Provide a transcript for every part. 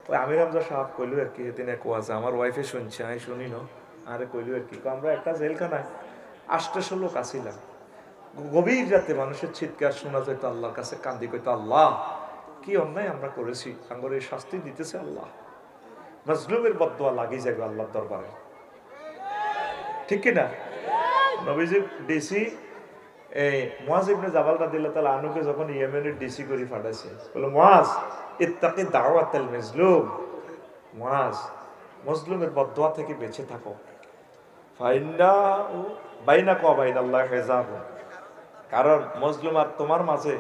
ওই আমির হামজা সাহেব কইল আর কি, সেদিন এক আছে আমার ওয়াইফে শুনছে, আমি শুনি না, আরে কইল আর কি, আমরা একটা জেলখানায় 800 লোক আসিলাম, গভীর রাতে মানুষের চিৎকার শোনা যেত, আল্লাহর কাছে কান্দি কইতো, আল্লাহ কি অন্যায় আমরা করেছি, আমার এই শাস্তি দিতেছে আল্লাহ, মজলুমের বদদোয়া লাগি যাবে আল্লাহর দরবারে, ঠিক কিনা? নবীজি ডিসি এই মুয়াজ ইবনে জাবাল রাদিয়াল্লাহু তাআলা আনহুকে যখন ইয়েমেনের ডিসি করে পাঠাইছে, বলে মুয়াজ ইত্তাকি দাওয়াতাল মাজলুম, মুয়াজ মজলুমের বদদোয়া থেকে বেঁচে থাকো, ফাইন্না বাইনাকা ওয়া বাইনাল্লাহি হিজাব, কারণ মজলুম আর তোমার মাঝে,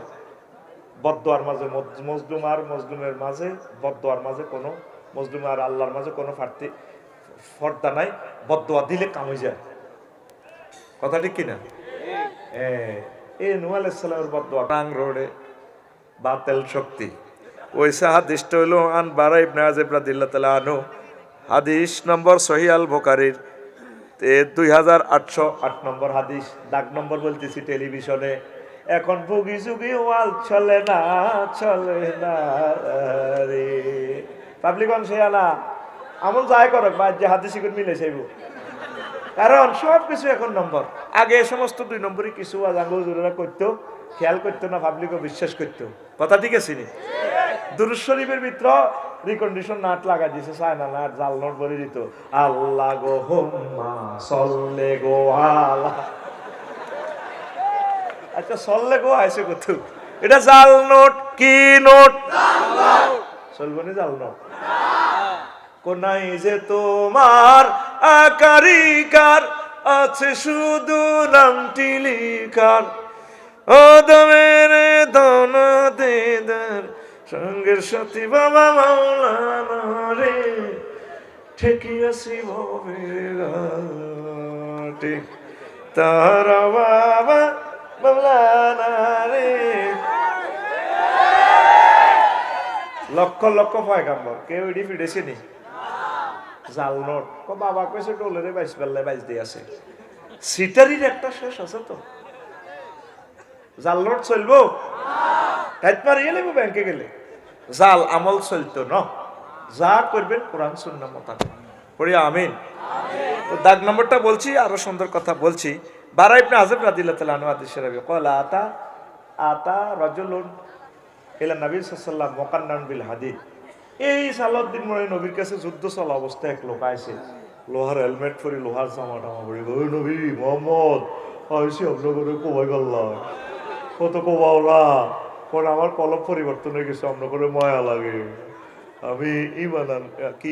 বদদোয়ার মাঝে, মজলুম আর মজলুমের মাঝে, বদদোয়ার মাঝে কোনো, মজলুম আর আল্লাহর মাঝে কোনো পর্দা নাই, বদদোয়া দিলে কামে যায়, কথা ঠিক কিনা? এই নূহ আলাইহিস সালামের বদদোয়া টাং রোডে বাতিল শক্তি। ওইসা হাদিসটা হলো আন বারা ইবনে আযিব রাদিয়াল্লাহু তাআলা আনহু, হাদিস নম্বর সহিহ আল বুখারীর 2808 নম্বর হাদিস, দাগ নম্বর বলতেছি টেলিভিশনে, এখন ভুগি যুগি ওয়াল চলে না, চলে না রে পাবলিক অন শেয়ালা আমল যায় করক বা যে হাদিস করে মিলে চাইব, কারণ সব কিছু এখন নম্বর, আগে এ সমস্ত 2 নম্বরই কিছু আঙ্গুল জোরেরা করতো, খেয়াল করতো না, পাবলিকও বিশ্বাস করতো, কথা ঠিক আছে নি? দুরূদ শরীফের ভিতর রিকন্ডিশন নাট লাগা দিছে, চায়না নাট, জাল নোট বলে দিত, আল্লাহ গো হুম্মা সল্লে গো আলা, আচ্ছা সল্লে গো আইছে কত, এটা জাল নোট, কি নোট? চলবো না জাল নোট, কোনাই যে তোমার আকারিকার আছে শুধু নামটি লিখার, ও দমের দনা দেদার সঙ্গের সাথী বাবা মাওলানা রে, ঠেকিয়াছি ভবের ঘাটে তারা বাবা মাওলানা রে। লক্ষ লক্ষ পয়গাম্বর কেউ এডি ফিরেছে নি? জাল নোট ও বাবা কইছে ডলারে 22 বেলায় 22 দিয়ে আছে, সিটারির একটা শেষ আছে তো, জাল নোট চলবো? টাইট মারিয়ে নেবো ব্যাংকে গেলে, জাল আমল চলতো না, যা করবেন কোরআন সুন্নাহ মোতাবেক পড়ি, আমিন। তো দাগ নম্বরটা বলছি, আরো সুন্দর কথা বলছি। বারা ইবনে আযিব রাদিয়াল্লাহু তাআলা আনহু হাদিস শরীফে ক্বালা আতা রাজুলুন ইলা নবী সাল্লাল্লাহু আলাইহি ওয়াসাল্লাম মুকান্নান বিল হাদিদ, এই সালাউদ্দিন মনে নবীর কাছে যুদ্ধ চলা অবস্থায় এক লোক আইছে, লোহার হেলমেট পরি, লোহার জামা টামা পরি, ওই নবী মুহাম্মদ আইছি আপনার করে কোবাই পাল্লাম, কত কোবাওলা, কারণ আমার কলম পরিবর্তন হয়ে গেছে, আপনার করে ময়া লাগে, আমি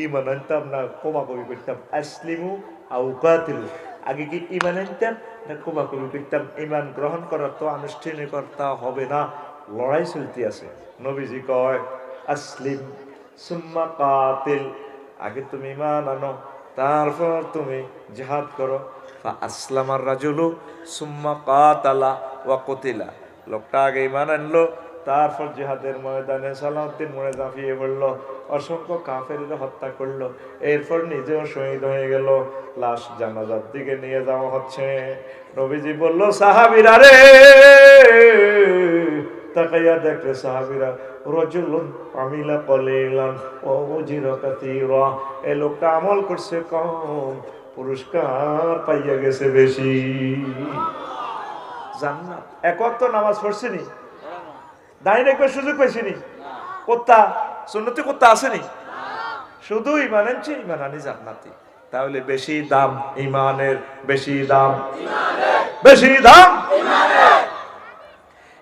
ইমান আনতাম না কোবাকবি করতাম, আসলিমু আও কাতিলু, আগে কি ইমান আনতাম না কোবাকবি করতাম, ইমান গ্রহণ করার তো আনুষ্ঠানিকতা হবে না, লড়াই চলতে আছে। নবীজি কয় আসলিম সুম্মা কাতিল, আগে তুমি ইমান আনো তারপর তুমি জিহাদ করো, ফা আসলামার রাজুলু সুম্মা কাতালা ওয়া কুতিলা, লোকটা আগে ইমান আনলো, তারপর জিহাদের ময়দানে সালাউদ্দিন মনে ঝাঁপিয়ে পড়লো, অসংখ্য কাফেরদের হত্যা করলো, এরপর নিজেও শহীদ হয়ে গেল, লাশ জানাজার দিকে নিয়ে যাওয়া হচ্ছে। নবীজি বলল সাহাবীরা রে, তাকাইয়া দেখলে সাহাবীরা, রাজুলুন আমিলা কলিলান ওয়া উজিরা কাসীরা, এই লোকটা আমল করছে কম, পুরস্কার পাইয়া গেছে বেশি, জান্নাত। এক ওয়াক্ত নামাজ পড়ছেনি, দাঁড়িয়ে একবার সুযোগ পাইছিনি, কোত্তা সুন্নতি কোত্তা আসেনি, শুধু ইমান আনছি, ইমান আনি জান্নাতি, তাহলে বেশি দাম ইমানের, বেশি দাম বেশি দাম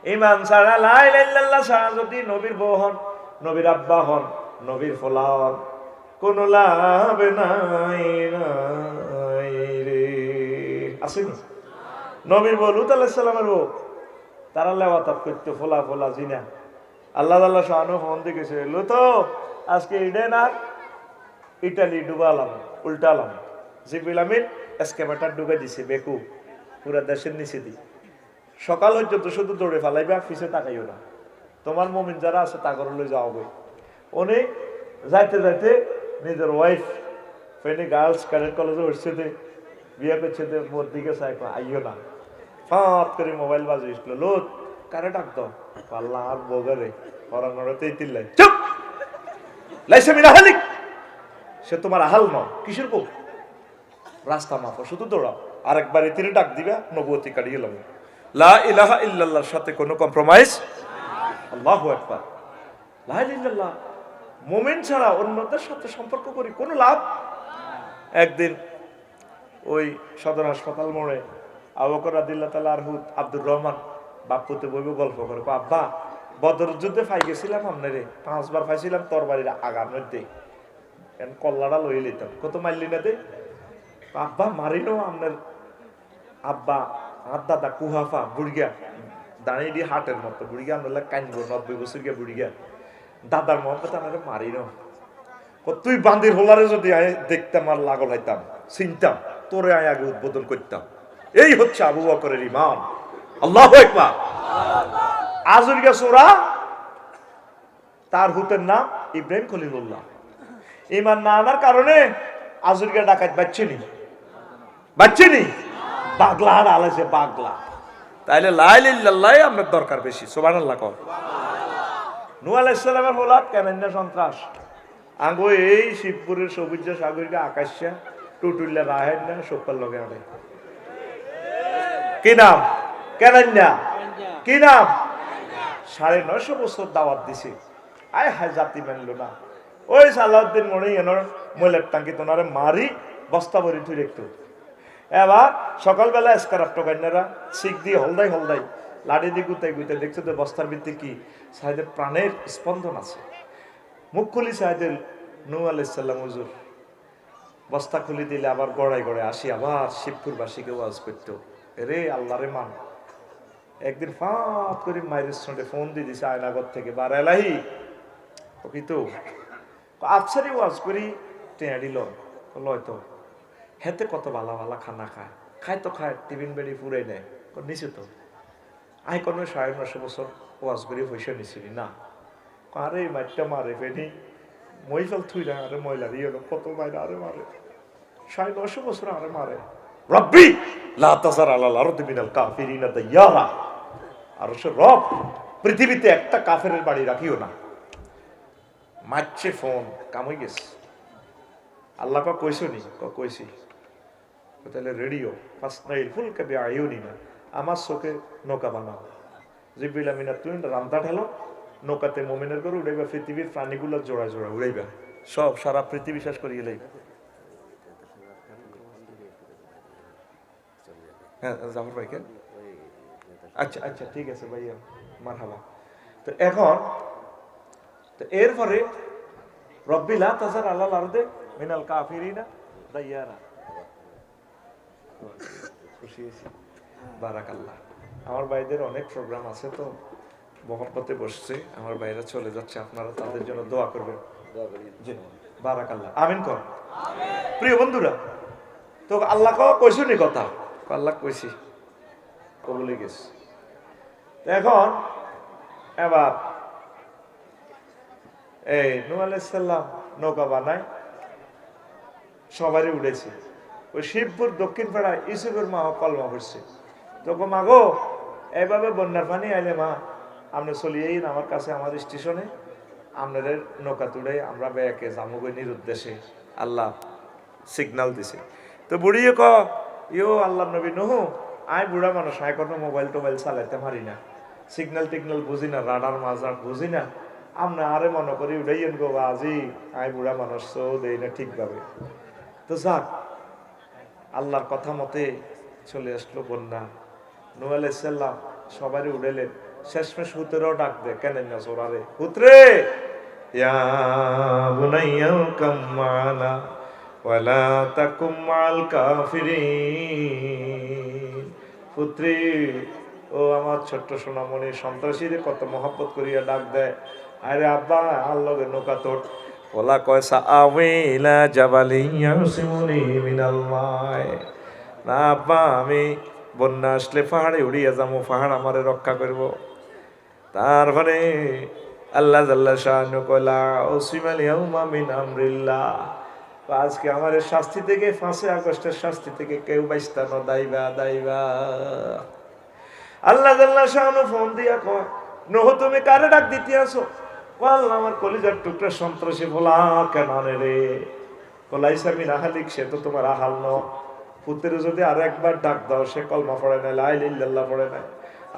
ইমান ছাড়া, লা ইলাহা ইল্লাল্লাহ ছাড়া যদি নবীর বউ হন, নবীর আব্বা হন, নবীর ফলা হন, কোন লাভ নাই রে, আসেনি? নবীর বউ লূত আলাইহিস সালামের বউ, তারা লেওয়াতাপ করতো, ফোলা ফোলা জিনা, আল্লাহ আল্লাহ শাহানু ফোন দিয়ে গেছে, লুত আজকে ইডেন আর ইটালি ডুবালাম, উল্টালাম, জিবরিল আমিন এসকেভেটর ডুবে দিছে, বেকু পুরা দেশের নিচে দি, সকাল পর্যন্ত শুধু দৌড়ে ফেলাইবা, পিছে তাকাইও না, তোমার মুমিন যারা আছে তাগর লই যাও বই। উনি যাইতে যাইতে নিজের ওয়াইফ ফেনি গার্লস ক্যাডেট কলেজে উঠছে, বিয়ে করছে, মোর দিকে চাই আইও না, ফাঁত করে মোবাইল বাজে আসলো, লোক কারে ডাকতো, পাল্লা আর বগারে হরানোর তেইতিল্লাই, চুপ লাইসা মিন আহলিক, সে তোমার আহাল নয়। কিসের বউ? রাস্তা মাফো, শুধু দৌড়াও। আরেকবার তিনি ডাক দিবা, নবুয়তি কাটিয়ে গেলাম। লা ইলাহা ইল্লাল্লাহর সাথে কোনো কম্প্রোমাইজ। আল্লাহু আকবার। লা ইলাহা ইল্লাল্লাহ, মুমিন ছাড়া অন্যদের সাথে সম্পর্ক করি কোনো লাভ। একদিন ওই সদর হাসপাতাল মোড়ে আবু বকর রাদিয়াল্লাহু তাআলা আনহু আব্দুর রহমান বাপ্পুতে বইব গল্প করে, আব্বা বদর যুদ্ধে ফাই গেছিলাম আপনারে, 5 বার ফাইছিলাম তরবারির আগার মধ্যে, কল্লাটা লই লইতাম, কত মারলি না দে। আব্বা মারিনো আপনার আব্বা আর দাদা কুহাফা বুড়িয়া দাঁড়িয়ে দিয়ে হাটের মতো বুড়িয়া, আমরা কানবো 90 বছর গিয়া বুড়িয়া, দাদার মহব্বত আমাদের মারিনো। তুই বান্দির হোলারে যদি দেখতাম আর লাগল হইতাম, চিনতাম, তোরে আগে উদ্বোধন করতাম। এই হচ্ছে আবু বকরের ঈমান। আল্লাহু আকবার। আজুরিয়া সোরা, তার হুতের নাম ইব্রাহিম খলিলুল্লাহ। ঈমান না আনার কারণে আজুরিয়া ডাকাত বাচ্চেনি, পাগলা আর আলেছে পাগলা। তাইলে লা ইলাহা ইল্লাল্লাহ আপনার দরকার বেশি। সুবহানাল্লাহ কও। নূহ আলাইহিস সালামের হোলাদ কেনান্না সন্ত্রাস আঙ্গো এই শিবপুরের সবুজ সাগরিকা আকাশা টুটুল্লা রাহেন না সকাল লগে আড়ে। কি নাম? কেনান্না। কি নাম? 950 বছর দাওয়াত দিছে, আয় হায় জাতি মানলো না। ওই সালাউদ্দিন মনে এনার ময়লার টাঙ্কি তোনারে মারি বস্তা ভরি তুই একটু। এবার সকালবেলা এসকারাপ টোকাইনারা শিখ দিয়ে হলদাই লাড়ি দিয়ে গুতাই দেখছো তো বস্তার ভিত্তি কি সাহেদের প্রাণের স্পন্দন আছে। মুখ খুলি সাহেদের নূহ আলাইহিস সালাম হুজুর বস্তা খুলি দিলে আবার গড়াই আসি, আবার শিবপুরবাসীকে ওয়াজ করতো, রে আল্লাহরে মান। একদিন ফাঁত করে মায়ের সঙ্গে ফোন দিয়ে দিছে আয়নাগর থেকে, বার এলাহি কি তো আফসারি ওয়াজ করি টেঁয়া দিল লয় তো হেতে কত ভালা খানা খায় তো খায়, টিফিন বেড়ি ফুরাই নেয় নিচে তো আই কোনো 950 বছর ওয়াজ করি পয়সা নিছিলি না। আরে মারটা মারে ফেনি মহিফাল থুই না, আরে ময়লা দিয়ে কত মাইরা আরে মারে 950 বছর আরে মারে। রব্বি লা তাযার আলাল আরদি মিনাল কাফিরিনা দাইয়ারা, আর সে রব পৃথিবীতে একটা কাফেরের বাড়ি রাখিও না। মারছে ফোন কাম হয়ে গেছে। আল্লাহ কইসনি কইছি, তাহলে রেডিও ফাসনাইল ফুলকা বিআয়ুনিনা, আমার চোখে নৌকা বানাও। জিবরিল আমিনা তুই রামদা ঢালো, নৌকাতে মুমিনের করে উড়াইবা, পৃথিবীর প্রাণীগুলো জোড়া উড়াইবা, সব সারা পৃথিবী শেষ করিয়ে লাইবা। হ্যাঁ জাফর ভাই কেন? আচ্ছা ঠিক আছে ভাইয়া, মারহাবা। তো এখন তো এরপরে রব্বি লা তাযার আলাল আরদি মিনাল কাফিরিনা দাইয়ারা। খুশি হয়েছি, বারাকাল্লাহ। আমার ভাইদের অনেক প্রোগ্রাম আছে তো মহব্বতে বসছে, আমার ভাইরা চলে যাচ্ছে, আপনারা তাদের জন্য দোয়া করবেন। বারাকাল্লাহ, আমিন কর। প্রিয় বন্ধুরা, তো আল্লাহ কইসনি কথা, আল্লাহ কইছি কবুলে গেছে। এখন এবার এই নূহ আলাইহিস সালাম নৌকা বানায়, সবারই উঠেছে। ওই শিবপুর দক্ষিণ পাড়ায় ইউসুফের মা কলমা করছে, তখন মা গো এইভাবে বন্যার পানি আইলে মা আপনি চলিয়েই আমার কাছে, আমার স্টেশনে আপনাদের নৌকা তুলে আমরা ব্যাকে জামুগনির উদ্দেশ্যে। আল্লাহ সিগনাল দিছে। তো বুড়িয়ে ইয়ো আল্লাহ নবী নূহ, আয় বুড়া মানুষ, আয় কোনো মোবাইল টোবাইল চালাইতে পারি না, সিগন্যাল টিগনাল বুঝি না, রাডার মাজার বুঝি না, আমরা আরে মনে করি উড়াইয়েন গো আজি, আয় বুড়া মানুষ তো দেই না ঠিকভাবে। তো যাক আল্লাহর কথা মতে চলে আসলো বন্যা। নূহ আলাইহিস সালাম সবারই উড়াইলেন, শেষমেশ হুতেরও ডাক দে, কেন না সোরারে হুতরে, ইয়া বুনাইয়া কাম মানা ওয়ালা তাকুম মাল কাফিরিন। পুত্রী ও আমার ছোট্ট সোনামণি, সন্ত্রাসীরে কত মহব্বত করিয়া ডাক দেয়, আরে আব্বা আল্লাহকে নৌকা তোর। ওলা কয়সা আওইলা জাবালিয়া সিমুনি মিনাল মায়, না আব্বা আমি বন্যা আসলে পাহাড়ে উড়িয়া যাবো, পাহাড় আমারে রক্ষা করব। তারপরে আল্লাহ জাল্লা শানু কলা ওসিমাল ইয়াউমা মিন আমরিল্লাহ, আজকে আমার শাস্তি থেকে 5 আগস্টের শাস্তি থেকে কেউ বাইস্তা না, দাইবা। আল্লাহ জাল্লা শানু ফোন দিয়া কয়, নূহ তুমি কারে ডাক দিতে আসো? আল্লাহ আমার কলিজার টুকরা সন্ত্রাসী বলা কেন আনে রে, বলাইছে আমি রাহালিক, সে তো তোমার আহাল ন। পুত্রের যদি আর একবার ডাক দাও, সে কলমা পড়ে নাই, লা ইলাহা ইল্লাল্লাহ পড়ে নাই,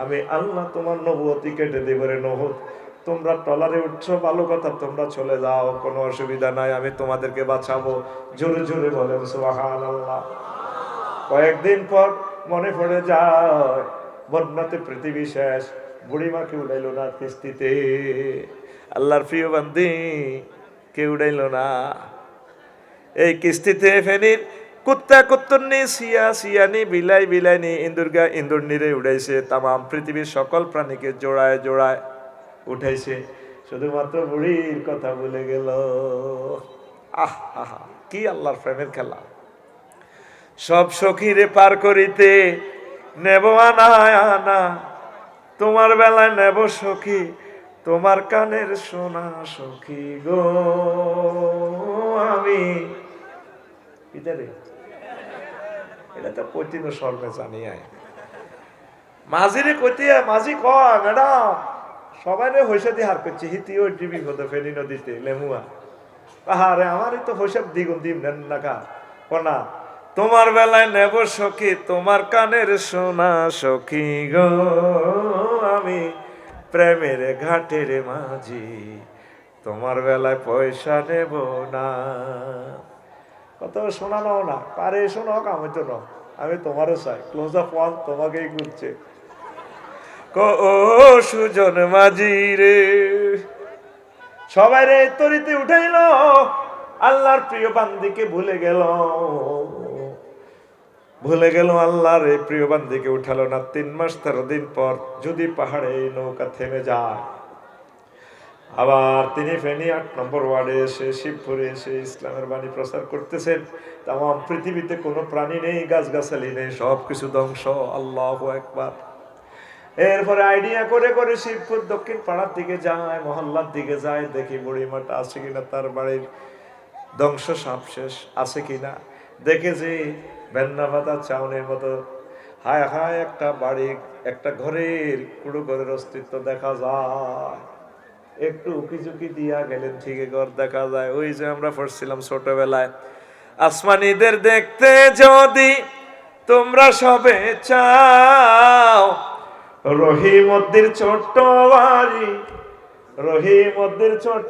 আমি আল্লাহ তোমার নবুয়তি কেটে দেব রে নহদ। তোমরা ট্রলারে উঠছো ভালো কথা, তোমরা চলে যাও, কোনো অসুবিধা নাই, আমি তোমাদেরকে বাঁচাবো। জোরে জোরে বলেন সুবহানাল্লাহ। কয়েকদিন পর মনে পড়ে যায় বন্যাতে পৃথিবী শেষ, বুড়িমাকে উড়াইলো না কিস্তিতে। আল্লাহর প্রিয় বান্দি কে উড়াইলো না এই কিস্তিতে। ফেনীর কুত্তা কুত্তরনি, সিয়া সিয়ানি, বিলাই বিলাইনি, ইন্দুরগা ইন্দুরনিরে উড়াইছে। তামাম পৃথিবীর সকল প্রাণীকে জোড়ায় জোড়ায় উঠাইছে, শুধুমাত্র বুড়ির কথা ভুলে গেল। আহ আহা, কি আল্লাহর প্রেমের খেলা। সব সখীরে পার করিতে নেব আনা আনা, তোমার বেলায় নেব সখী তোমার কানের সোনা সখী গো। আমি এটা তো কঠিন স্বর্ণে জানি আয় মাঝিরে কইতে, মাঝি কয় ম্যাডাম সবাই হইসা দিয়ে হার করছে, হিতিও ডিবি হতো ফেনী নদীতে লেমুয়া। আহারে আমারই তো হইসব দ্বিগুণ দিন নেন না কা কনা, তোমার বেলায় নেব সখী তোমার কানের সোনা সখী গো। আমি প্রেমের ঘাটের মাঝি, তোমার বেলায় পয়সা নেব না। কত শোনানো না পারে, শোনো আমি তো ন, আমি তোমারও চাই। ক্লোজ আপ ওয়ান তোমাকেই ঘুরছে। ও সুজন মাঝি রে, সবাই রে তরিতে উঠাইল, আল্লাহর প্রিয় বান্দিকে ভুলে গেল, ভুলে গেল আল্লাহর এই প্রিয় বান্দিকে উঠালো না। 3 মাস 13 দিন পর যদি পাহাড়ে নৌকা থেমে যায়, আবার তিনি ফেনী 8 নম্বর ওয়ার্ডে এসে শিবপুরে এসে ইসলামের বাণী প্রচার করতেছেন। তামাম পৃথিবীতে কোনো প্রাণী নেই, গাছগাছালি নেই, সবকিছু ধ্বংস। আল্লাহু আকবার। এরপরে আইডিয়া করে করে শিবপুর দক্ষিণ পাড়ার দিকে যায়, মহল্লার দিকে যায়, দেখি বুড়িমাটা আছে কিনা, তার বাড়ির ধ্বংস সব শেষ আছে কিনা। দেখে যে বেন্না পাতা চাউনের মতো হায় হায় একটা বাড়ি, একটা ঘরের কুড়ো ঘরের অস্তিত্ব দেখা যায়। একটু উকি ঝুঁকি দিয়া গেলেন, ঠিক ঘর দেখা যায়। ওই যে আমরা পড়ছিলাম ছোটবেলায়, আসমানিদের দেখতে যদি তোমরা সবে চাও, রহিমদ্দির ছোট্ট বাড়ি, রহিমদ্দির ছোট্ট